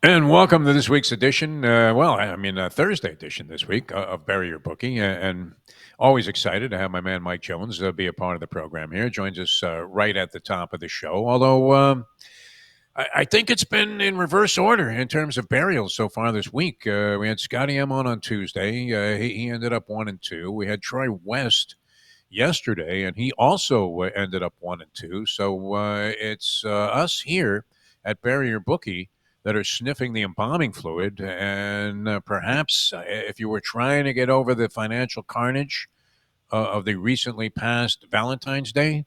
And welcome to this week's edition. Thursday edition this week of Bury Your Bookie. And always excited to have my man Mike Jones be a part of the program here. Joins us right at the top of the show. Although I think it's been in reverse order in terms of burials so far this week. We had Scotty M on Tuesday. He ended up 1-2. We had Troy West yesterday, and he also ended up 1-2. So it's us here at Bury Your Bookie that are sniffing the embalming fluid. And perhaps if you were trying to get over the financial carnage of the recently passed Valentine's Day,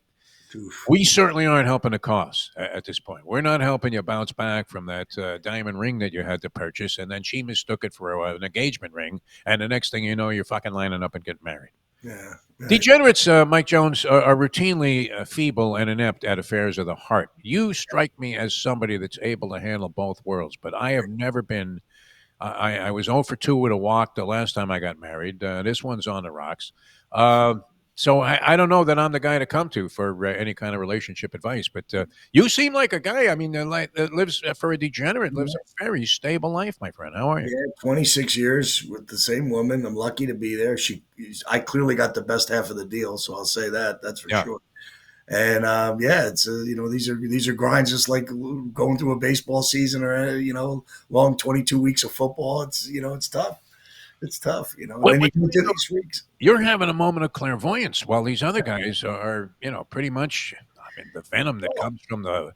Oof. we certainly aren't helping the cause at this point. We're not helping you bounce back from that diamond ring that you had to purchase, and then she mistook it for an engagement ring. And the next thing you know, you're fucking lining up and getting married. Yeah. Right. Degenerates, Mike Jones, are routinely feeble and inept at affairs of the heart. You strike me as somebody that's able to handle both worlds, but I have never been. I was 0 for 2 with a walk the last time I got married. This one's on the rocks. So I don't know that I'm the guy to come to for any kind of relationship advice. But you seem like a guy. I mean, that lives for a degenerate, lives a very stable life, my friend. How are you? Yeah, 26 years with the same woman. I'm lucky to be there. I clearly got the best half of the deal, so I'll say that. That's for Yeah. sure. And yeah, it's these are grinds just like going through a baseball season or long 22 weeks of football. It's tough. It's tough. And then you get to these weeks. You're having a moment of clairvoyance while these other guys are, pretty much. I mean, the venom that comes from the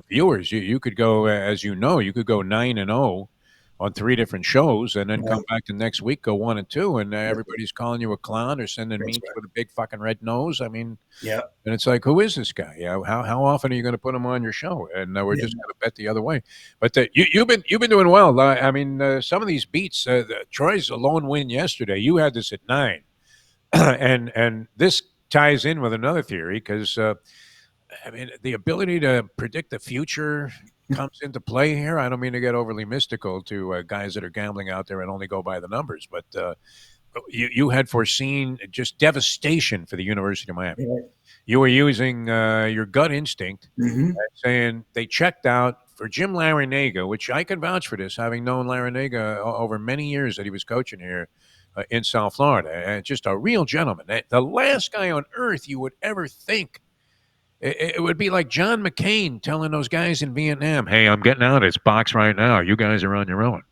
viewers. You could go, as you know, you could go 9-0 on 3 different shows, and then come back the next week, go 1-2, and everybody's calling you a clown or sending That's memes right. with a big fucking red nose. I mean, Yeah. and it's like, who is this guy? Yeah, how often are you going to put him on your show? And we're just going to bet the other way. But you've been doing well. I mean, some of these beats. Troy's a lone win yesterday. You had this at 9, and this ties in with another theory because I mean the ability to predict the future comes into play here. I don't mean to get overly mystical to guys that are gambling out there and only go by the numbers, but you had foreseen just devastation for the University of Miami. Yeah. You were using your gut instinct, Mm-hmm. saying they checked out for Jim Larinaga, which I can vouch for this, having known Larinaga over many years that he was coaching here in South Florida. And just a real gentleman. The last guy on earth you would ever think. It would be like John McCain telling those guys in Vietnam, "Hey, I'm getting out of this box right now. You guys are on your own."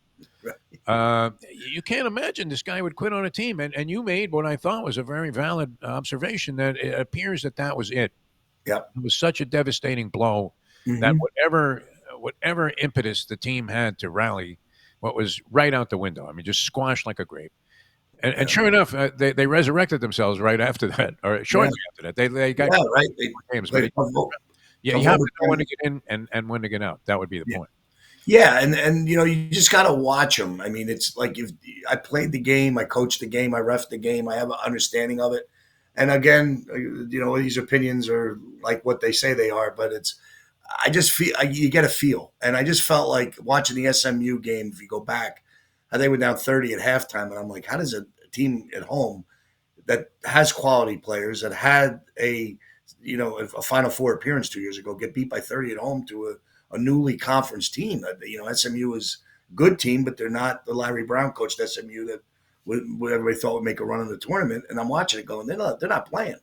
You can't imagine this guy would quit on a team. And you made what I thought was a very valid observation that it appears that was it. Yep. It was such a devastating blow that Mm-hmm. whatever impetus the team had to rally, what was right out the window. I mean, just squashed like a grape. And Yeah. sure enough, they resurrected themselves right after that, or Yeah. shortly after that. They got Yeah. Right. They games, but played yeah, tough you have to know when to overtime. get in and when to get out. That would be the Yeah. point. Yeah, and you just got to watch them. I mean, it's like if I played the game, I coached the game, I ref the game, I have an understanding of it. And again, these opinions are like what they say they are, but I just feel you get a feel, and I just felt like watching the SMU game. If you go back, they were down 30 at halftime, and I'm like, how does a team at home that has quality players that had a Final Four appearance 2 years ago get beat by 30 at home to a newly conference team? SMU is a good team, but they're not the Larry Brown coached SMU that everybody thought would make a run in the tournament. And I'm watching it going, they're not playing.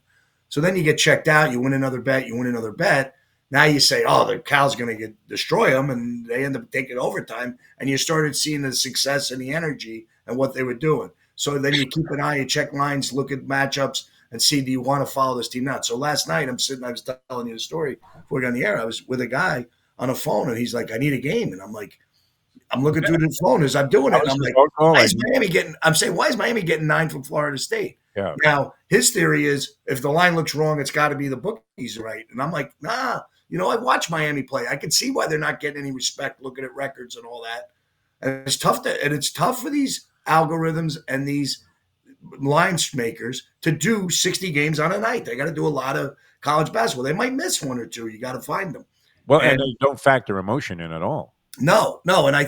So then you get checked out, you win another bet, Now you say, oh, the Cal's going to destroy them, and they end up taking overtime. And you started seeing the success and the energy and what they were doing. So then you keep an eye, you check lines, look at matchups, and see, do you want to follow this team out? So last night, I was telling you the story before we got on the air. I was with a guy on a phone, and he's like, I need a game. And I'm like, I'm looking through the phone as I'm doing it. And I'm like, why is Miami getting, I'm saying, why is Miami getting 9 from Florida State? Yeah. Now, his theory is if the line looks wrong, it's got to be the bookies, right? And I'm like, nah, I watch Miami play. I can see why they're not getting any respect looking at records and all that. And it's tough for these algorithms and these line makers to do 60 games on a night. They got to do a lot of college basketball. They might miss one or two. You got to find them. Well, and And they don't factor emotion in at all. no. And I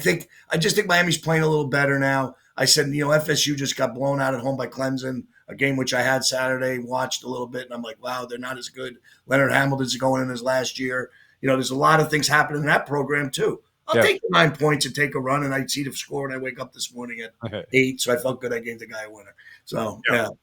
just think Miami's playing a little better now. I said, FSU just got blown out at home by Clemson, a game which I had Saturday, watched a little bit, and I'm like, wow, they're not as good. Leonard Hamilton's going in his last year. There's a lot of things happening in that program too. I'll Yeah. take the 9 points and take a run, and I see the score, and I wake up this morning at 8, so I felt good I gave the guy a winner. So, Yeah. yeah, that's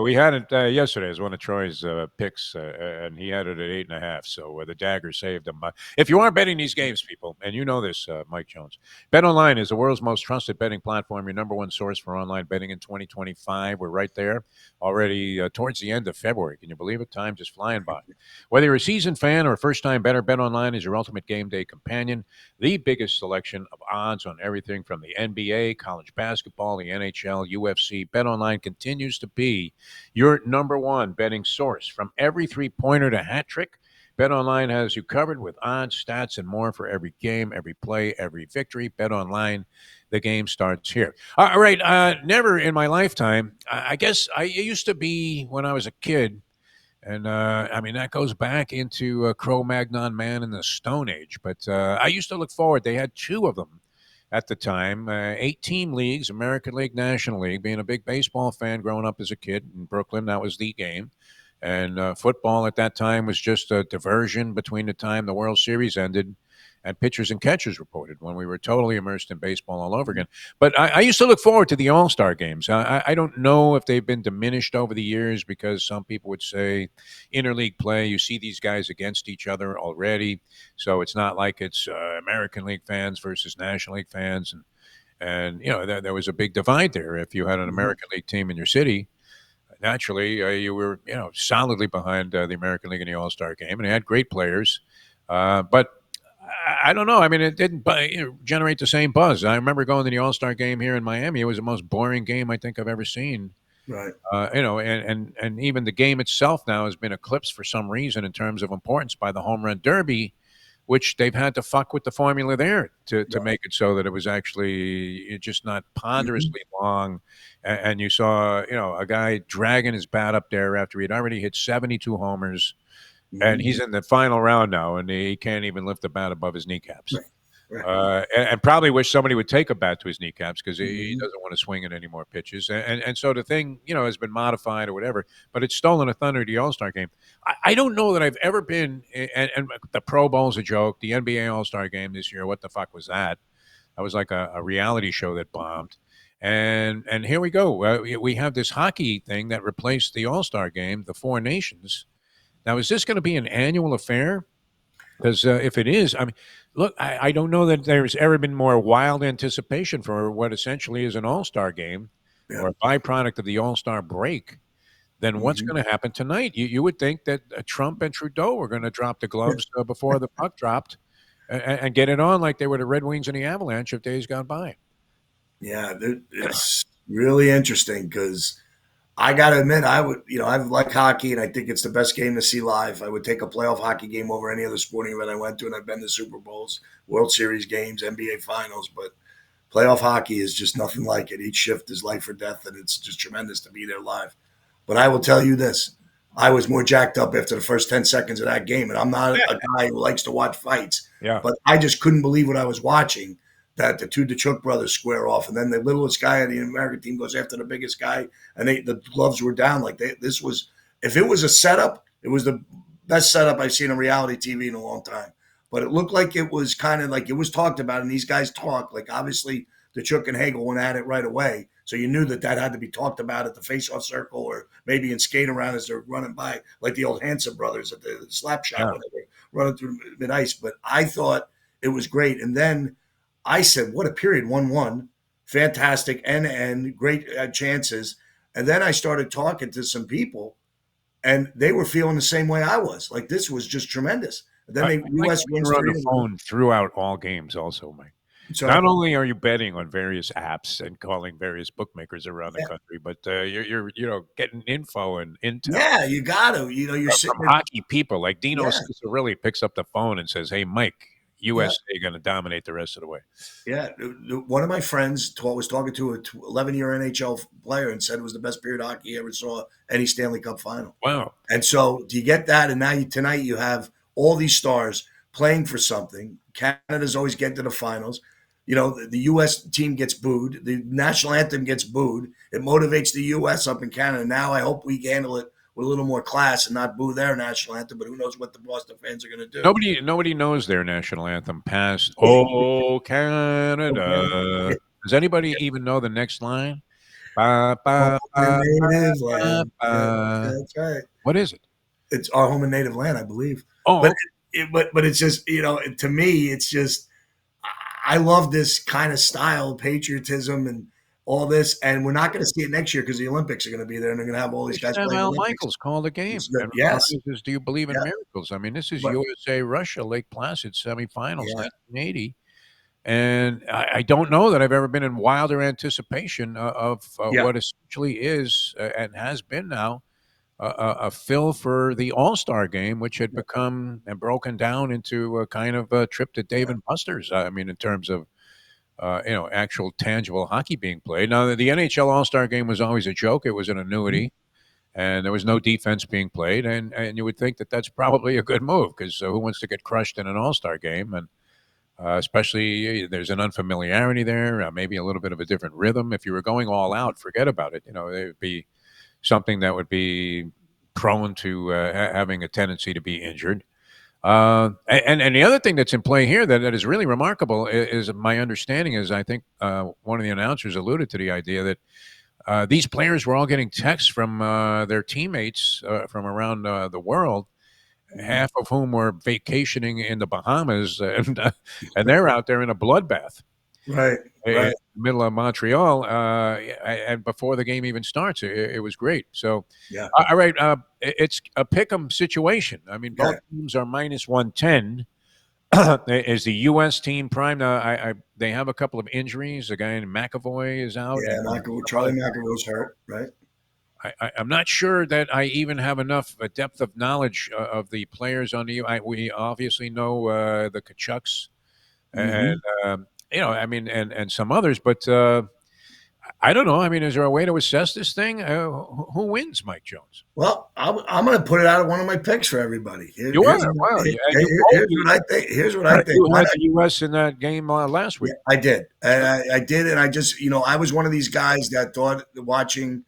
We had it yesterday as one of Troy's picks, and he had it at 8.5. So the dagger saved him. If you are betting these games, people, and you know this, Mike Jones, BetOnline is the world's most trusted betting platform. Your number one source for online betting in 2025. We're right there already towards the end of February. Can you believe it? Time just flying by. Whether you're a seasoned fan or a first-time bettor, BetOnline is your ultimate game day companion. The biggest selection of odds on everything from the NBA, college basketball, the NHL, UFC. BetOnline continues to be your number one betting source. From every three-pointer to hat trick, BetOnline has you covered with odds, stats, and more for every game, every play, every victory. BetOnline, the game starts here. All right, never in my lifetime. I guess I used to be when I was a kid. And I mean, that goes back into Cro Magnon Man in the Stone Age. But I used to look forward. They had two of them at the time, 8-team leagues, American League, National League. Being a big baseball fan growing up as a kid in Brooklyn, that was the game. And football at that time was just a diversion between the time the World Series ended and pitchers and catchers reported when we were totally immersed in baseball all over again. But I used to look forward to the All Star games. I don't know if they've been diminished over the years because some people would say interleague play, you see these guys against each other already. So it's not like it's American League fans versus National League fans. And you know, there was a big divide there. If you had an Mhm. American League team in your city, naturally you were solidly behind the American League in the All Star game, and they had great players. But I don't know. I mean, it didn't generate the same buzz. I remember going to the All Star game here in Miami. It was the most boring game I think I've ever seen. Right. And even the game itself now has been eclipsed for some reason in terms of importance by the home run derby, which they've had to fuck with the formula there to Right. make it so that it was actually just not Mhm. ponderously long. And you saw, a guy dragging his bat up there after he'd already hit 72 homers, and Mhm. he's in the final round now, and he can't even lift the bat above his kneecaps. Right. Right. And probably wish somebody would take a bat to his kneecaps because he Mhm. doesn't want to swing at any more pitches. And so the thing, has been modified or whatever, but it's stolen a thunder to the All Star game. I don't know that I've ever been, and the Pro Bowl's a joke. The NBA All Star game this year, what the fuck was that? That was like a reality show that bombed. And here we go. We have this hockey thing that replaced the All Star game, the Four Nations. Now, is this going to be an annual affair? Because if it is, I mean, look, I don't know that there's ever been more wild anticipation for what essentially is an all star game Yeah. or a byproduct of the all star break than what's Mhm. going to happen tonight. You would think that Trump and Trudeau were going to drop the gloves before the puck dropped and get it on like they were the Red Wings and the Avalanche of days gone by. Yeah, it's really interesting because I got to admit, I would, I like hockey and I think it's the best game to see live. I would take a playoff hockey game over any other sporting event I went to, and I've been to Super Bowls, World Series games, NBA Finals, but playoff hockey is just nothing like it. Each shift is life or death, and it's just tremendous to be there live. But I will tell you this. I was more jacked up after the first 10 seconds of that game. And I'm not a guy who likes to watch fights, Yeah. but I just couldn't believe what I was watching, that the two Detroit brothers square off. And then the littlest guy of the American team goes after the biggest guy. And the gloves were down. This was, if it was a setup, it was the best setup I've seen on reality TV in a long time. But it looked like it was kind of like it was talked about. And these guys talk. Like obviously the Chuck and Hagel went at it right away. So you knew that had to be talked about at the face-off circle or maybe in skate around as they're running by, like the old Hanson brothers at the slap shot Yeah. when they were running through mid-ice. But I thought it was great. And then I said, what a period, 1-1. Fantastic, end-to-end, great chances. And then I started talking to some people, and they were feeling the same way I was. Like, this was just tremendous. And then I the like U.S. when wins you're on the 3-1. phone throughout all games, also, Mike. Sorry. Not only are you betting on various apps and calling various bookmakers around the Yeah, country, but you're getting info and intel yeah, you got to. You're from sitting there. hockey people. Like Dino Yeah, Ciccarelli picks up the phone and says, "Hey, Mike, yeah. USA going to dominate the rest of the way." Yeah, one of my friends was talking to a 11-year NHL player and said it was the best period of hockey he ever saw any Stanley Cup final. Wow. And so, do you get that? And now tonight you have all these stars playing for something. Canada's always getting to the finals. The U.S. team gets booed. The national anthem gets booed. It motivates the U.S. up in Canada. Now I hope we handle it with a little more class and not boo their national anthem. But who knows what the Boston fans are going to do? Nobody knows their national anthem past "Oh Okay. Canada." Does anybody even know the next line? Ba, Home ba, and ba, native ba, land. Yeah, ba. that's right. What is it? It's our home and native land, I believe. Oh, But okay. but it's just to me, it's just I love this kind of style, patriotism, and all this. And we're not going to see it next year because the Olympics are going to be there, and they're going to have all They these should guys have playing Al Olympics. Michaels call the game It's good. and Yes, reprise this "Do you believe in yeah, miracles?" I mean, this is but USA Russia Lake Placid semifinals, yeah, 1980, and I don't know that I've ever been in wilder anticipation of yeah, what essentially is and has been now a fill for the All-Star game, which had yeah, become and broken down into a kind of a trip to Dave yeah. and Buster's. I mean, in terms of actual tangible hockey being played. Now, the NHL All-Star game was always a joke; it was an Mhm. annuity, and there was no defense being played. And you would think that that's probably a good move because who wants to get crushed in an All-Star game? And especially there's an unfamiliarity there, maybe a little bit of a different rhythm. If you were going all out, forget about it. It would be something that would be prone to having a tendency to be injured. And the other thing that's in play here that is really remarkable is my understanding is I think one of the announcers alluded to the idea that these players were all getting texts from their teammates from around the world, Mhm. half of whom were vacationing in the Bahamas, and they're out there in a bloodbath Right, in right, the middle of Montreal, and before the game even starts, it was great. So, yeah, all right, it's a pick 'em situation. I mean, both okay, teams are minus 110. Is the U.S. team prime now? They have a couple of injuries. A guy named McAvoy is out, yeah. and a couple Charlie of McAvoy's hurt, right? I'm not sure that I even have enough depth of knowledge of the players on the. We obviously know the Kachucks and Hmm. I mean, and some others, but I don't know. I mean, is there a way to assess this thing? Who wins, Mike Jones? Well, I'm going to put it out of one of my picks for everybody. You are wow, and you both Here's what I think. Here's what I think. you had the U.S. in that game last Yeah, week. I did. And I did. And I just, I was one of these guys that thought that watching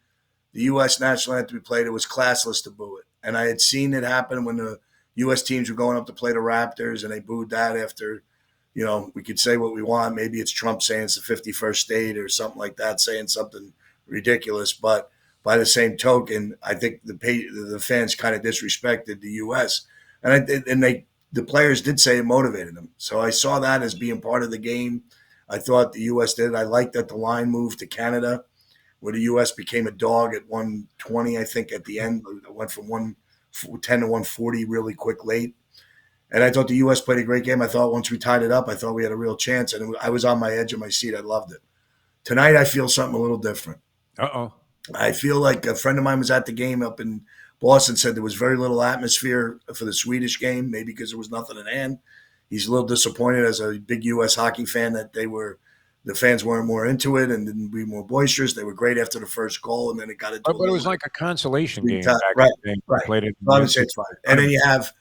the U.S. national anthem be played, it was classless to boo it. And I had seen it happen when the U.S. teams were going up to play the Raptors and they booed that after, we could say what we want. Maybe it's Trump saying it's the 51st state or something like that, saying something ridiculous. But by the same token, I think the fans kind of disrespected the U.S. The players did say it motivated them. So I saw that as being part of the game. I thought the U.S. did. I liked that the line moved to Canada, where the U.S. became a dog at 120. I think at the end, it went from 110 to 140 really quick late. And I thought the U.S. played a great game. I thought once we tied it up, I thought we had a real chance. And I was on my edge of my seat. I loved it. Tonight, I feel something a little different. Uh oh. I feel like a friend of mine was at the game up in Boston, said there was very little atmosphere for the Swedish game, maybe because there was nothing in hand. He's a little disappointed as a big U.S. hockey fan that the fans weren't more into it and didn't be more boisterous. They were great after the first goal, and then it got into a But it was little like a consolation sweet game time. back in Right, the day. We right. played it in So I the would say NCAA it's fine. And then tournament. you have,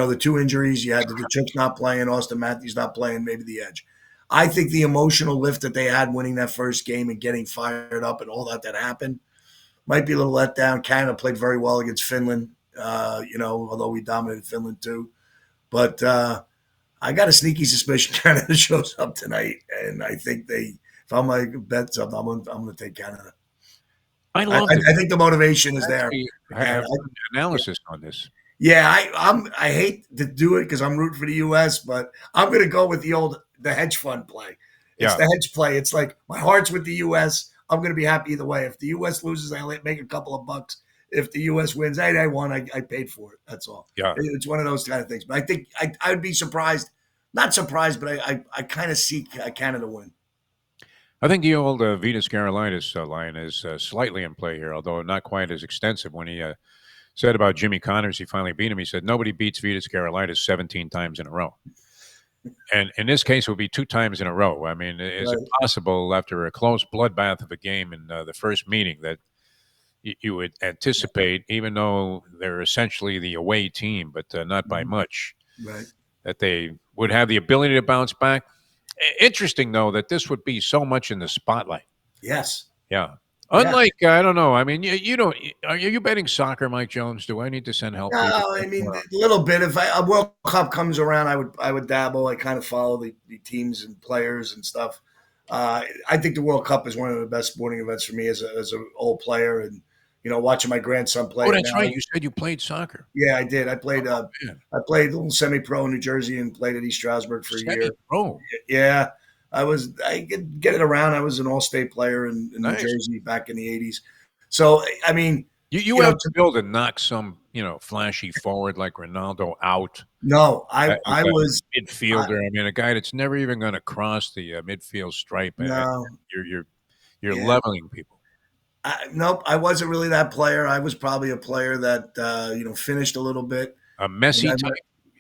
the two injuries. You had the Chicks not playing, Austin Matthews not playing, maybe the edge. I think the emotional lift that they had winning that first game and getting fired up and all that happened might be a little let down. Canada played very well against Finland, although we dominated Finland too. But I got a sneaky suspicion Canada shows up tonight, and I think if I'm like bet something, I'm going to take Canada. I I, loved it. I think the motivation is there, Actually, and have run analysis on this. yeah, I hate to do it because I'm rooting for the U.S., but I'm going to go with the hedge fund play. It's Yeah, the hedge play. It's like my heart's with the U.S. I'm going to be happy either way. If the U.S. loses, I make a couple of bucks. If the U.S. wins, hey, I won. I paid for it. That's all. yeah. It's one of those kind of things. But I think I would be surprised, not surprised, but I kind of see Canada win. I think the old Vitas Carolitis line is slightly in play here, although not quite as extensive. When he said about Jimmy Connors, he finally beat him. He said nobody beats Vitas Carolitis 17 times in a row, and in this case, it would be 2 times in a row. I mean, is it Right. possible after a close bloodbath of a game in the first meeting that you would anticipate, even though they're essentially the away team, but not by Mhm. much, Right. that they would have the ability to bounce back? Interesting, though, that this would be so much in the spotlight. Yes. Yeah. Yeah. Unlike, I don't know. I mean, you don't. Are you betting soccer, Mike Jones? Do I need to send help people? No, I mean a little bit. If a World Cup comes around, I would dabble. I kind of follow the teams and players and stuff. I think the World Cup is one of the best sporting events for me as a old player, and watching my grandson play Oh, it that's right. now. You said you played soccer. Yeah, I did. Man, I played a little semi-pro in New Jersey and played at East Stroudsburg for a year. semi-pro. Yeah, I could get it around. I was an all-state player in New Nice. Jersey back in the '80s. So I mean, You have the ability to knock some, flashy forward like Ronaldo out no, as I a was I, midfielder. I mean, a guy that's never even going to cross the midfield stripe, and no, you're yeah. leveling people. Nope, I wasn't really that player. I was probably a player that finished a little bit, A and messy I type. might.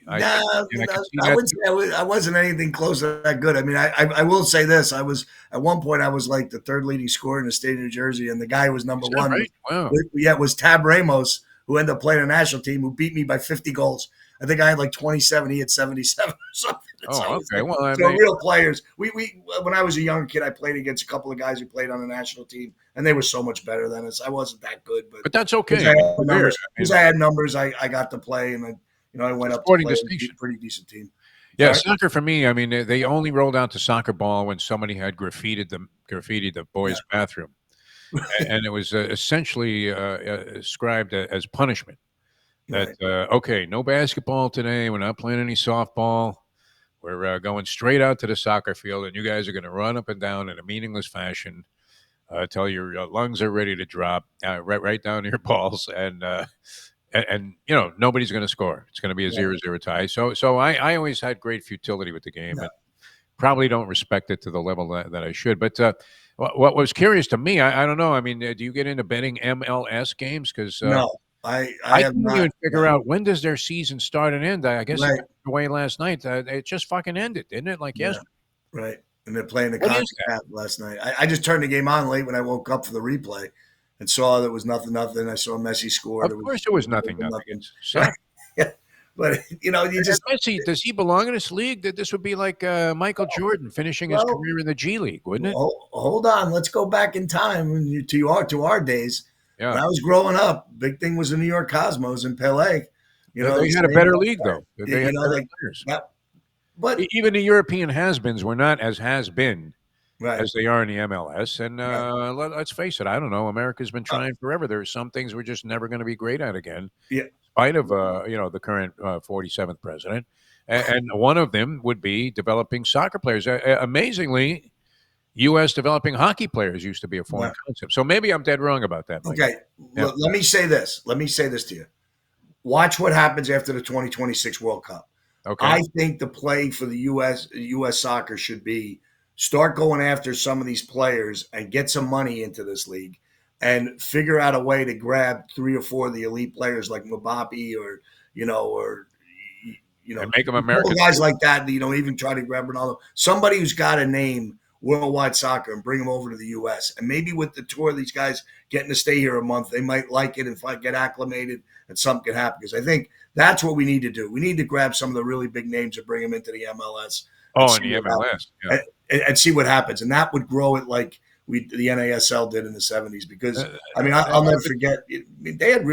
No, I no, can see I that would say too. I wasn't anything close to that good. I mean, I will say this: I was at one point I was like the third leading scorer in the state of New Jersey, and the guy who was number Is that one right? Wow. was Tab Ramos, who ended up playing a national team, who beat me by 50 goals. I think I had like 27, he had 77 or something. So, Oh, okay. Well, I so mean, real players. We when I was a young kid, I played against a couple of guys who played on the national team, and they were so much better than us. I wasn't that good, but but that's because okay. I I mean, had career. numbers, I mean, I got to play, and I it's a went up to sporting play with a distinction. pretty decent team. Yeah, Sorry. soccer for me. I mean, they only rolled out the soccer ball when somebody had graffitied the Yeah. boys' bathroom, and it was essentially ascribed as punishment. That Right. okay, no basketball today. We're not playing any softball. We're going straight out to the soccer field, and you guys are going to run up and down in a meaningless fashion till your lungs are ready to drop, right down to your balls, and nobody's going to score. It's going to be a Right. 0-0 tie. So I always had great futility with the game, No. and probably don't respect it to the level that I should. But what was curious to me, I don't know. I mean, do you get into betting MLS games? Because No. I I have couldn't not. even figure No. out when does their season start and end. I guess it Right. got away last night. It just fucking ended, didn't it? Like Yeah. yesterday. Right. And they're playing the What is that? CONCACAF last night. I just turned the game on late when I woke up for the replay and saw there was nothing. I saw Messi score. Of There course, was it was nothing. Nothing. nothing. It's soccer. Yeah. But you And just Messi, does he belong in this league? That this would be like Michael Jordan finishing his well, career in the G League, wouldn't it? hold on. Let's go back in time to our days. When Yeah. I was growing up, big thing was the New York Cosmos and Pele. They had a Same, better league, though. They had better like players. that. But Even the European has-beens were not as has-been right, as they are in the MLS. And right. let's face it, I don't know. America's been Uh, trying forever. There are some things we're just never going to be great at again, in yeah, spite of the current 47th president. And one of them would be developing soccer players. Amazingly, U.S. developing hockey players used to be a foreign right. concept. So maybe I'm dead wrong about that, Mike. Okay. Yeah. Let me say this. Let me say this to you. Watch what happens after the 2026 World Cup. Okay. I think the play for the U.S. soccer should be start going after some of these players and get some money into this league and figure out a way to grab three or four of the elite players like Mbappe or And make them a couple American. guys like that. Even try to grab Ronaldo. Somebody who's got a name worldwide soccer and bring them over to the U.S. And maybe with the tour, these guys getting to stay here a month, they might like it and get acclimated, and something can happen. Because I think that's what we need to do. We need to grab some of the really big names and bring them into the MLS and Oh, in see the what MLS. happens. Yeah. And see what happens, and that would grow it like the NASL did in the '70s. Because That I'll might never have been, forget. They had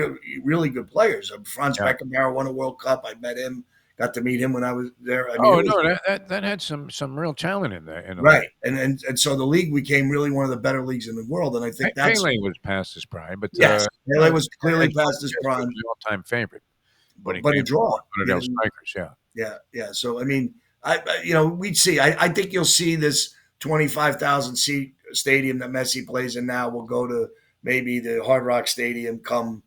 really good players. Franz yeah. Beckenbauer won a World Cup. I met him. Got to meet him when I was there. I mean, Oh it was no, that had some real talent in the league. right, and so the league became really one of the better leagues in the world, and I think that's Pele was past his prime, but yes, Pele was clearly and past his Sanchez was prime, the all-time favorite when he but a came from draw. one of those strikers. Yeah. Yeah. So I mean, we'd see. I think you'll see this 25,000 seat stadium that Messi plays in now will go to maybe the Hard Rock Stadium come,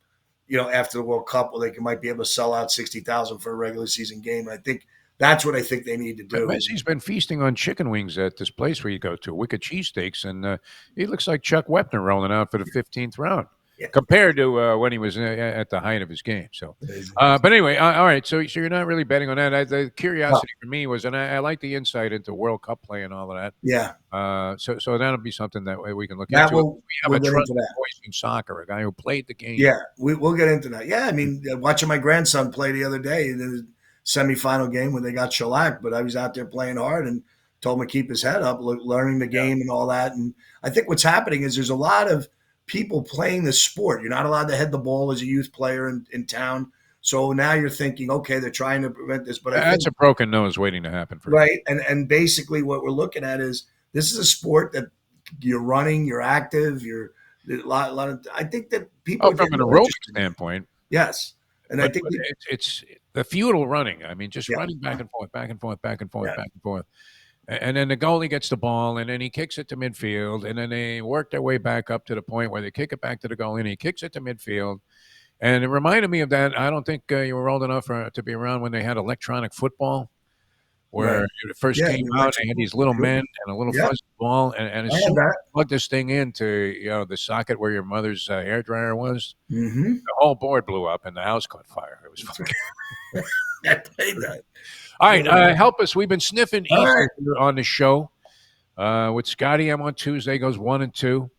after the World Cup, where might be able to sell out 60,000 for a regular season game. And I think that's what I think they need to do. Messi's been feasting on chicken wings at this place where you go to, Wicked Cheesesteaks, and he looks like Chuck Wepner rolling out for the 15th round Yeah. compared to when he was at the height of his game. So, but anyway, all right. So you're not really betting on that. The No, curiosity for me was, and I like the insight into World Cup play and all of that. yeah, So that'll be something that we can look that into. will We have we'll a get into trusted that. voice in soccer, a guy who played the game. Yeah, we'll get into that. Yeah, I mean, watching my grandson play the other day in the semifinal game when they got shellacked, but I was out there playing hard and told him to keep his head up, learning the Yeah. game and all that. And I think what's happening is there's a lot of people playing the sport. You're not allowed to head the ball as a youth player in town. So now you're thinking, okay, they're trying to prevent this. But I That's think a broken nose waiting to happen for right, and basically what we're looking at is this is a sport that you're running, you're active, you're a lot of. I think that people oh, are from getting an more aerobic interested in it. standpoint. Yes, and I But think it's the futile running. I mean, just yeah, running back and forth, back and forth, back and forth, yeah, back and forth. And then the goalie gets the ball, and then he kicks it to midfield, and then they work their way back up to the point where they kick it back to the goalie, and he kicks it to midfield. And it reminded me of that. I don't think you were old enough to be around when they had electronic football, right, where it first yeah. came The out. They had electrical these little computer. men and a little Yeah, fuzzy ball, and I as had soon as that. you plug this thing into the socket where your mother's hair dryer was, Mm-hmm. the whole board blew up and the house caught fire. It was That's fucking. right. I played that. All right, Yeah. help us. We've been sniffing All Easter right. here on the show. With Scotty, I'm on Tuesday, goes 1-2.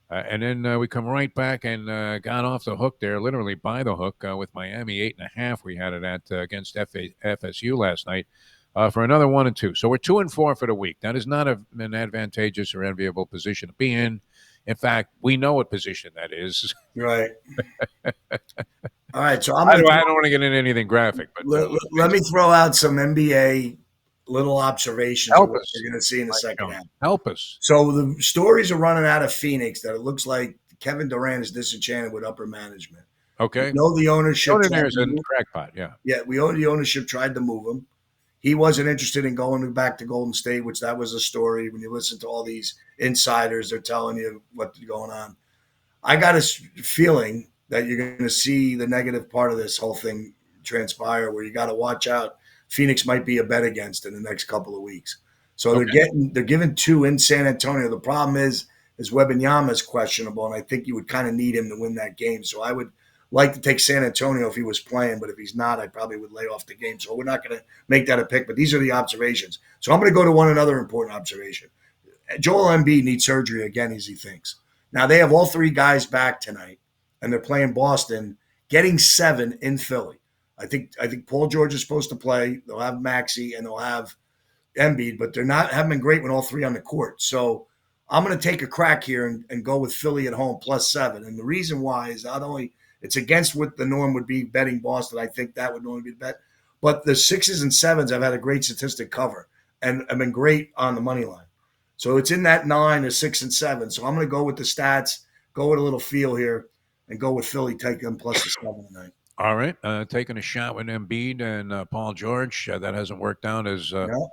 And then we come right back and got off the hook there, literally by the hook with Miami 8.5. We had it at against FSU last night for another 1-2. So we're 2-4 for the week. That is not an advantageous or enviable position to be in. In fact, we know what position that is. Right. All right. So I don't want to get into anything graphic, but let me throw out some NBA little observations of help what us, we're going to see in the Mike second Jones. half. Help us. So the stories are running out of Phoenix that it looks like Kevin Durant is disenchanted with upper management. We Okay. know the ownership Going in tried there to is a move. crackpot. Yeah. Yeah, we know the ownership tried to move him. He wasn't interested in going back to Golden State, which that was a story. When you listen to all these insiders, they're telling you what's going on. I got a feeling that you're going to see the negative part of this whole thing transpire, where you got to watch out. Phoenix might be a bet against in the next couple of weeks. So Okay. they're giving two in San Antonio. The problem is Wembanyama is questionable, and I think you would kind of need him to win that game. So I would like to take San Antonio if he was playing, but if he's not, I probably would lay off the game. So we're not going to make that a pick, but these are the observations. So I'm going to go to one another important observation. Joel Embiid needs surgery again, as he thinks. Now they have all three guys back tonight, and they're playing Boston, getting 7 in Philly. I think Paul George is supposed to play. They'll have Maxey and they'll have Embiid, but they're not haven't been great with all three on the court. So I'm going to take a crack here and go with Philly at home +7. And the reason why is not only it's against what the norm would be betting Boston. I think that would normally be the bet, but the 6s and 7s have had a great statistic cover and have been great on the money line. So it's in that 9 or 6 and 7. So I'm going to go with the stats, go with a little feel here, and go with Philly take them +7 tonight. All right. Taking a shot with Embiid and Paul George. That hasn't worked out as Yeah. as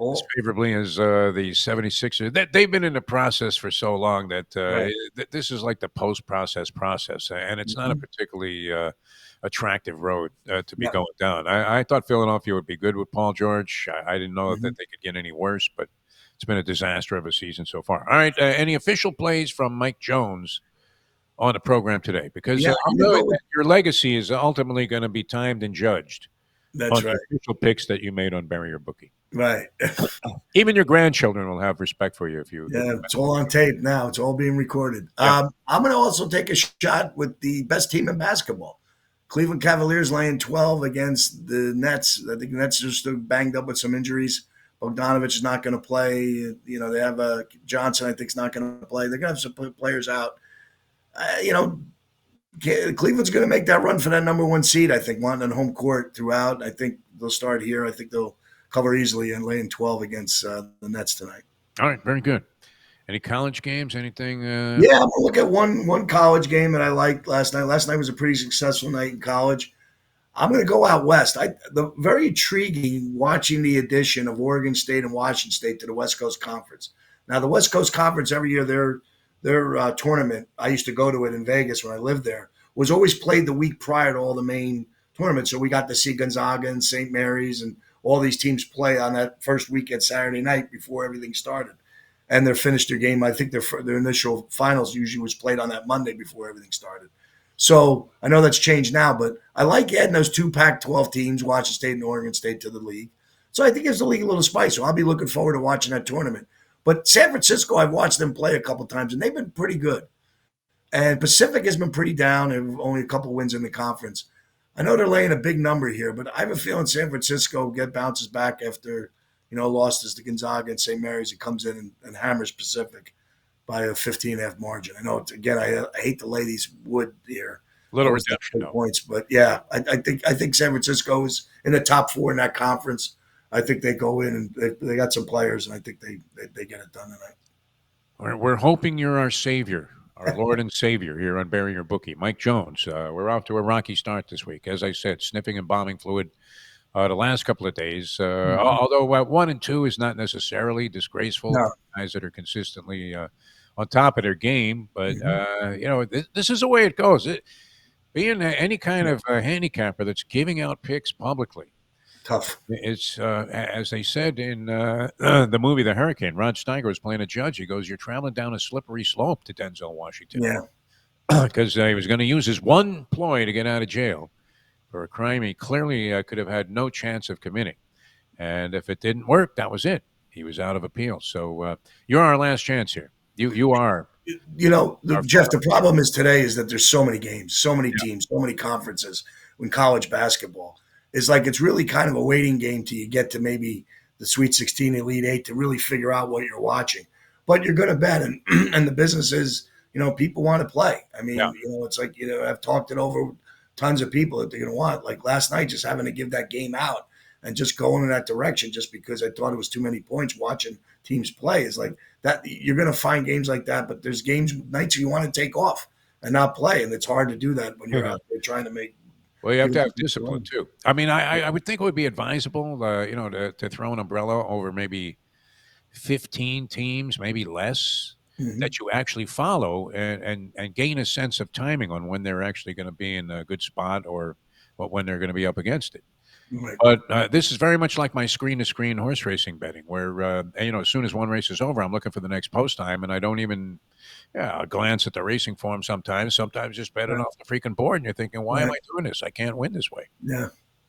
Oh, favorably as the 76ers. They've been in the process for so long that right. this is like the post-process process, and it's not a Mm-hmm. particularly attractive road to be Yeah. going down. I thought Philadelphia would be good with Paul George. I didn't know Mm-hmm. that they could get any worse, but it's been a disaster of a season so far. All right. Any official plays from Mike Jones on the program today? Because Yeah, I'm you going to know go with that your legacy is ultimately going to be timed and judged that's on the right. official picks that you made on Bury Your Bookie. Right. Even your grandchildren will have respect for you if you. Yeah, it's all on tape now. It's all being recorded. Yeah. I'm going to also take a shot with the best team in basketball. Cleveland Cavaliers laying 12 against the Nets. I think the Nets are still banged up with some injuries. Bogdanovich is not going to play. They have Johnson, I think, is not going to play. They're going to have some players out. Cleveland's going to make that run for that number 1 seed, I think, wanting on home court throughout. I think they'll start here. I think they'll cover easily and laying 12 against the Nets tonight. All right, very good. Any college games? Anything? Yeah, I'm gonna look at one college game that I liked last night. Last night was a pretty successful night in college. I'm going to go out west. The very intriguing watching the addition of Oregon State and Washington State to the West Coast Conference. Now, the West Coast Conference every year their tournament. I used to go to it in Vegas when I lived there. Was always played the week prior to all the main tournaments, so we got to see Gonzaga and St. Mary's and all these teams play on that first weekend Saturday night before everything started. And they finished their game. I think their initial finals usually was played on that Monday before everything started. So I know that's changed now, but I like adding those 2 Pac-12 teams, Washington State and Oregon State, to the league. So I think it gives the league a little spice. So I'll be looking forward to watching that tournament. But San Francisco, I've watched them play a couple times, and they've been pretty good. And Pacific has been pretty down, and only a couple wins in the conference. I know they're laying a big number here, but I have a feeling San Francisco bounces back after, lost to Gonzaga and St. Mary's. It comes in and hammers Pacific. by a 15.5 margin. I know again, I hate to lay these wood here. Little Always have redemption, good though. points, but yeah, I think San Francisco is in the top four in that conference. I think they go in and they got some players, and I think they get it done tonight. We're hoping you're our savior, our Lord and Savior here on Bury Your Bookie. Mike Jones, we're off to a rocky start this week. As I said, sniffing and bombing fluid the last couple of days. Although 1 and 2 is not necessarily disgraceful. No. Guys that are consistently on top of their game. But, Mhm. this is the way it goes. Being any kind of handicapper that's giving out picks publicly, Tough. it's as they said in the movie The Hurricane. Rod Steiger was playing a judge. He goes, "You're traveling down a slippery slope to Denzel Washington," Yeah. because he was going to use his one ploy to get out of jail for a crime he clearly could have had no chance of committing. And if it didn't work, that was it. He was out of appeal. So you're our last chance here. You are our Jeff, the final. problem is today is that there's so many games, so many teams, so many conferences in college basketball. It's like it's really kind of a waiting game till you get to maybe the Sweet 16, Elite Eight to really figure out what you're watching. But you're going to bet, and and the business is, people want to play. I Yeah. mean, it's like I've talked it over tons of people that they're going to want. Like last night, just having to give that game out and just going in that direction, just because I thought it was too many points watching teams play is like that. You're going to find games like that, but there's games nights you want to take off and not play, and it's hard to do that when you're out there trying to make. Well, you have to have discipline too. I mean, I would think it would be advisable, to throw an umbrella over maybe 15 teams, maybe less, Mhm. that you actually follow and gain a sense of timing on when they're actually going to be in a good spot or when they're going to be up against it. Right. But this is very much like my screen-to-screen horse racing betting, where as soon as one race is over, I'm looking for the next post time, and I don't even I'll glance at the racing form sometimes. Sometimes just bet it Right. off the freaking board, and you're thinking, why am Right. I doing this? I can't win this way. Yeah.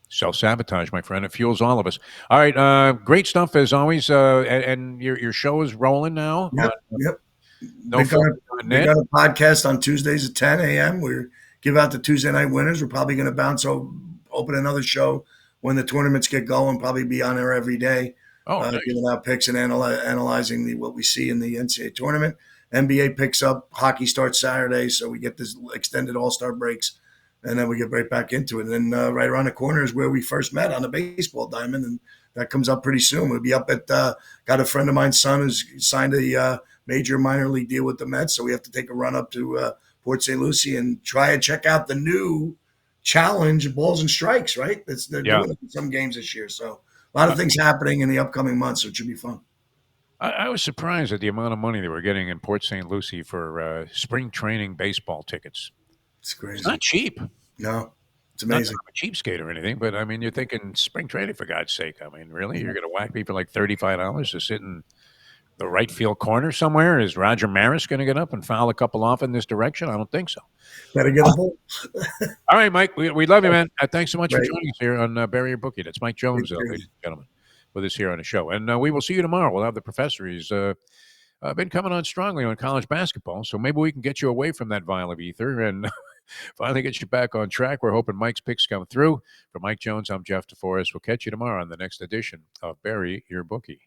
Self-sabotage, my friend. It fuels all of us. All right, great stuff as always. And your show is rolling now on Yep. Yep. They got they nofilter.net. got a podcast on Tuesdays at 10 a.m. We give out the Tuesday night winners. We're probably going to open another show when the tournaments get going. Probably be on there every day, Oh, nice. giving out picks and analyzing what we see in the NCAA tournament. NBA picks up. Hockey starts Saturday, so we get this extended All-Star breaks, and then we get right back into it. And then right around the corner is where we first met on the baseball diamond, and that comes up pretty soon. We'll be up at got a friend of mine's son who's signed a major minor league deal with the Mets, so we have to take a run up to Port St. Lucie and try and check out the new challenge balls and strikes. Right, they're Yeah. doing it in some games this year, so a lot of things happening in the upcoming months, so it should be fun. I was surprised at the amount of money they were getting in Port St. Lucie for spring training baseball tickets. It's It's crazy. not cheap. No, it's Not that amazing. I'm a cheapskate or anything, but I mean, you're thinking spring training for God's sake. I mean, really, you're going to whack people like $35 to sit in the right field corner somewhere? Is Roger Maris going to get up and foul a couple off in this direction? I don't think so. Better get a ball. All right, Mike, we love you, man. Thanks so much for Right. joining us here on Bury Your Bookie. That's Mike Jones, ladies and gentlemen, with us here on the show. And we will see you tomorrow. We'll have the professor. He's been coming on strongly on college basketball, so maybe we can get you away from that vial of ether and finally get you back on track. We're hoping Mike's picks come through. For Mike Jones, I'm Jeff DeForest. We'll catch you tomorrow on the next edition of Bury Your Bookie.